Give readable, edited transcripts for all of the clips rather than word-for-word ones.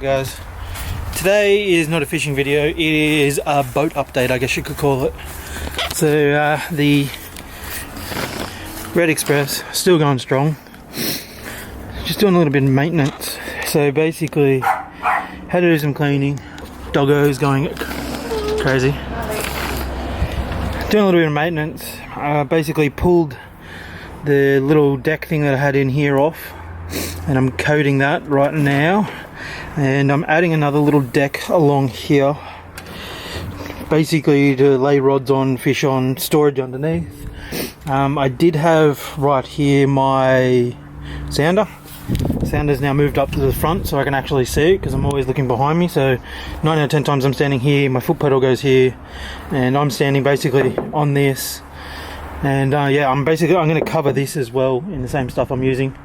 guys, today is not a fishing video, it is a boat update, I guess you could call it. So the Red Express still going strong, just doing a little bit of maintenance. So basically had to do some cleaning. Doggo's going crazy, doing a little bit of maintenance. Basically pulled the little deck thing that I had in here off, and I'm coating that right now, and I'm adding another little deck along here, basically to lay rods on, fish on, storage underneath. I did have right here my sounder. Sounder's now moved up to the front so I can actually see it, because I'm always looking behind me. So 9 out of 10 times I'm standing here, my foot pedal goes here, and I'm standing basically on this. And yeah, I'm going to cover this as well in the same stuff I'm using,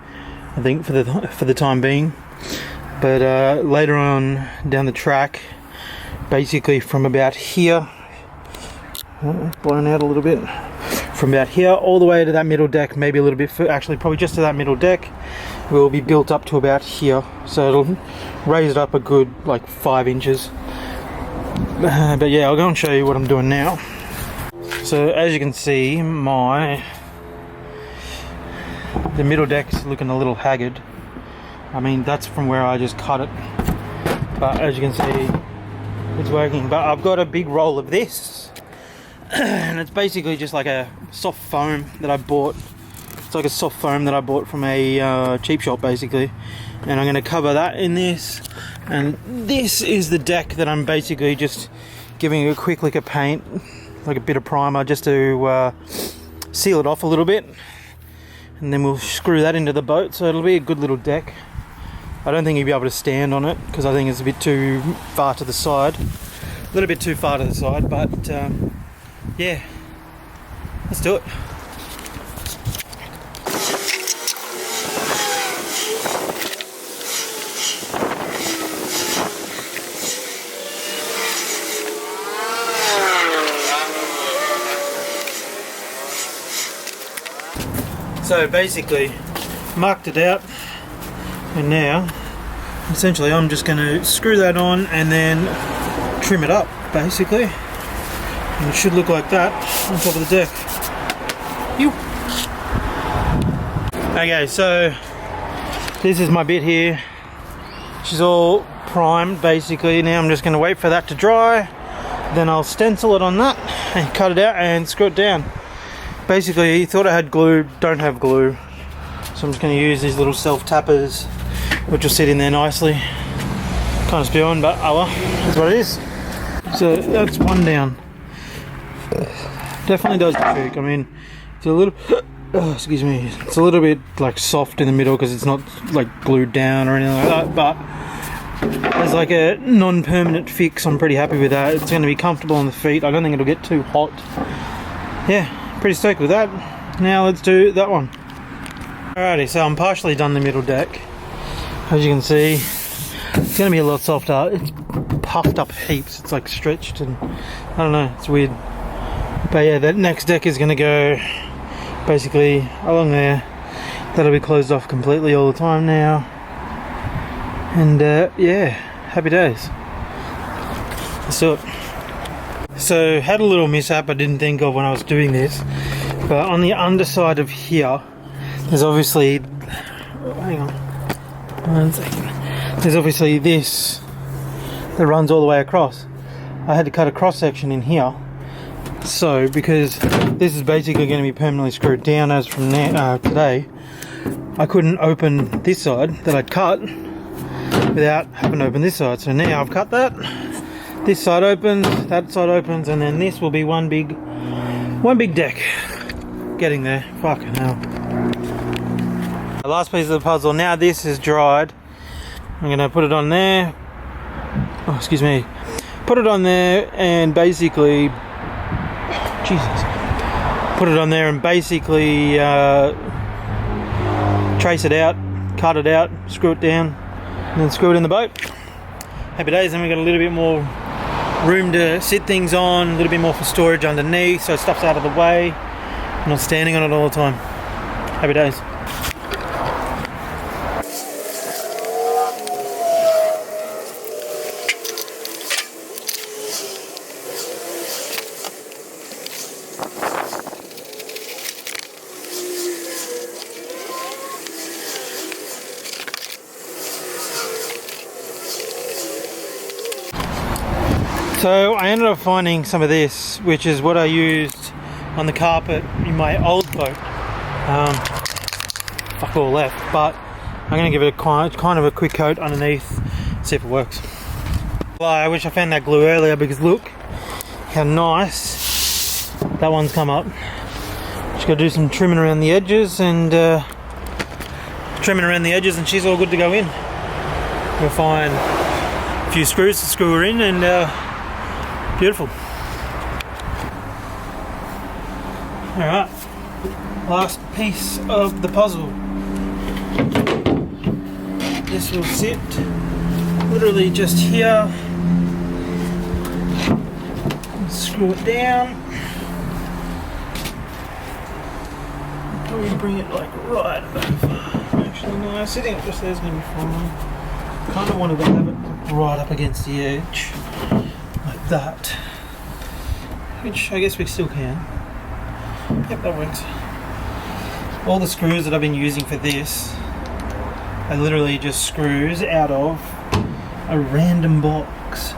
I think, for the time being. But later on down the track, basically from about here, blown out a little bit, from about here all the way to that middle deck, maybe a little bit, actually probably just to that middle deck, will be built up to about here. So it'll raise it up a good like 5 inches. But yeah, I'll go and show you what I'm doing now. So as you can see, the middle deck's looking a little haggard. I mean, that's from where I just cut it. But as you can see, it's working. But I've got a big roll of this, and it's basically just like a soft foam that I bought. It's like a soft foam that I bought from a cheap shop, basically. And I'm going to cover that in this. And this is the deck that I'm basically just giving a quick lick of paint, like a bit of primer, just to seal it off a little bit, and then we'll screw that into the boat. So it'll be a good little deck. I don't think you'll be able to stand on it because I think it's a bit too far to the side, a little bit too far to the side, but yeah, let's do it. So basically marked it out, and now essentially I'm just going to screw that on and then trim it up basically, and it should look like that on top of the deck. Ew. Okay, so this is my bit here. She's all primed basically. Now I'm just going to wait for that to dry, then I'll stencil it on that and cut it out and screw it down. Basically, thought I had glue, don't have glue, so I'm just going to use these little self-tappers, which will sit in there nicely. Kind of spewing, but oh well, that's what it is. So that's one down. Definitely does the trick. I mean, it's a little, excuse me, it's a little bit like soft in the middle because it's not like glued down or anything like that, but as like a non-permanent fix, I'm pretty happy with that. It's going to be comfortable on the feet. I don't think it'll get too hot. Yeah. Pretty stoked with that. Now let's do that one. Alrighty, so I'm partially done the middle deck. As you can see, it's going to be a lot softer. It's puffed up heaps. It's like stretched, and I don't know, it's weird. But yeah, that next deck is going to go basically along there. That'll be closed off completely all the time now. And yeah, happy days. Let's do it. So had a little mishap I didn't think of when I was doing this, but on the underside of here there's obviously, hang on 1 second, there's obviously this that runs all the way across. I had to cut a cross section in here, so because this is basically going to be permanently screwed down as from now, today, I couldn't open this side that I'd cut without having to open this side. So now I've cut that. This side opens, that side opens, and then this will be one big deck. Getting there, fucking hell. The last piece of the puzzle. Now this is dried, I'm gonna put it on there. Oh, excuse me. Put it on there and basically, Jesus. Put it on there and basically trace it out, cut it out, screw it down, and then screw it in the boat. Happy days. Then we got a little bit more room to sit things on, a little bit more for storage underneath, so stuff's out of the way. I'm not standing on it all the time. Happy days. So I ended up finding some of this, which is what I used on the carpet in my old boat. Fuck all left, but I'm going to give it a kind of a quick coat underneath, see if it works. Well, I wish I found that glue earlier, because look how nice that one's come up. Just got to do some trimming around the edges, and she's all good to go in. We'll find a few screws to screw her in, and beautiful. Alright, last piece of the puzzle. This will sit literally just here. Screw it down. Probably bring it like right over. Actually, no, sitting up just there is going to be fine. Kind of wanted to have it right up against the edge, like that. Which I guess we still can. Yep, that works. All the screws that I've been using for this are literally just screws out of a random box.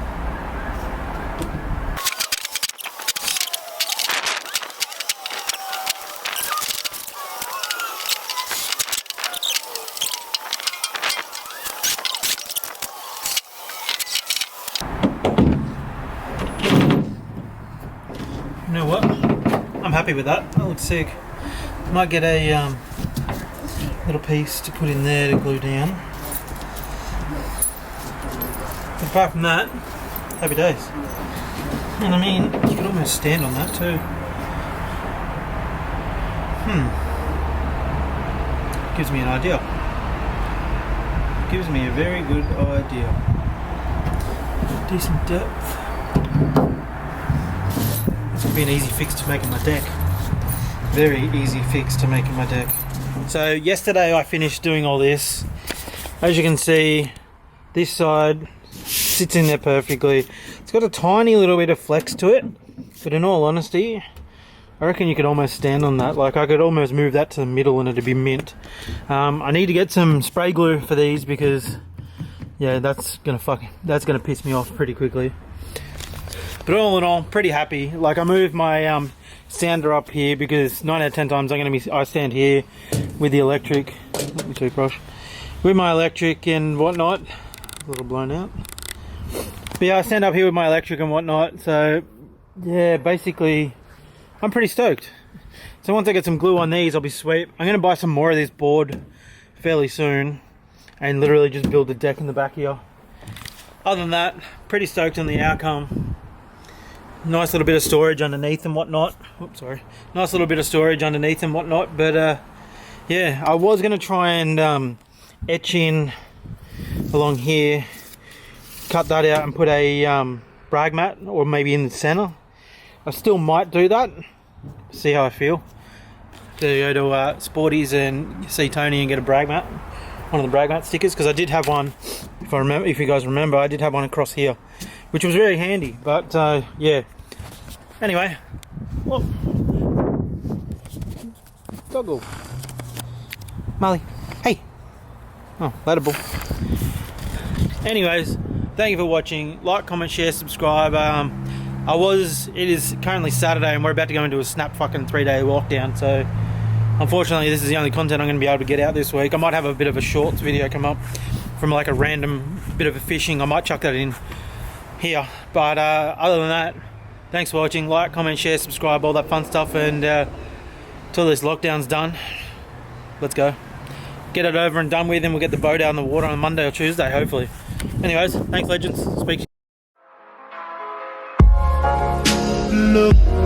You know what? I'm happy with that. That looks sick. Might get a little piece to put in there to glue down. But apart from that, happy days. And I mean, you could almost stand on that too. Gives me an idea. Gives me a very good idea. Decent depth. This would be an easy fix to making my deck. Very easy fix to making my deck. So yesterday I finished doing all this. As you can see, this side sits in there perfectly. It's got a tiny little bit of flex to it, but in all honesty, I reckon you could almost stand on that. Like, I could almost move that to the middle and it'd be mint. I need to get some spray glue for these, because yeah, that's gonna piss me off pretty quickly. But all in all, pretty happy. Like, I moved my sander up here because 9 out of 10 times I stand here with the electric. Let me toothbrush. With my electric and whatnot. A little blown out. But yeah, I stand up here with my electric and whatnot. So yeah, basically, I'm pretty stoked. So once I get some glue on these, I'll be sweet. I'm going to buy some more of this board fairly soon and literally just build the deck in the back here. Other than that, pretty stoked on the outcome. Nice little bit of storage underneath and whatnot. Oops, sorry. Nice little bit of storage underneath and whatnot. But yeah, I was going to try and etch in along here, cut that out and put a brag mat, or maybe in the center. I still might do that. See how I feel. To go to Sporties and see Tony and get a brag mat, one of the brag mat stickers, because I did have one. If you guys remember, I did have one across here, which was very handy. But yeah. Anyway, whoa. Doggo. Molly, hey. Oh, ladable. Anyways, thank you for watching. Like, comment, share, subscribe. It is currently Saturday and we're about to go into a snap fucking 3-day lockdown, so unfortunately this is the only content I'm going to be able to get out this week. I might have a bit of a shorts video come up from like a random bit of a fishing. I might chuck that in here, but other than that, thanks for watching. Like, comment, share, subscribe, all that fun stuff, and till this lockdown's done, let's go get it over and done with, and we'll get the boat out in the water on Monday or Tuesday, hopefully. Anyways, thanks legends, speak to you. Look.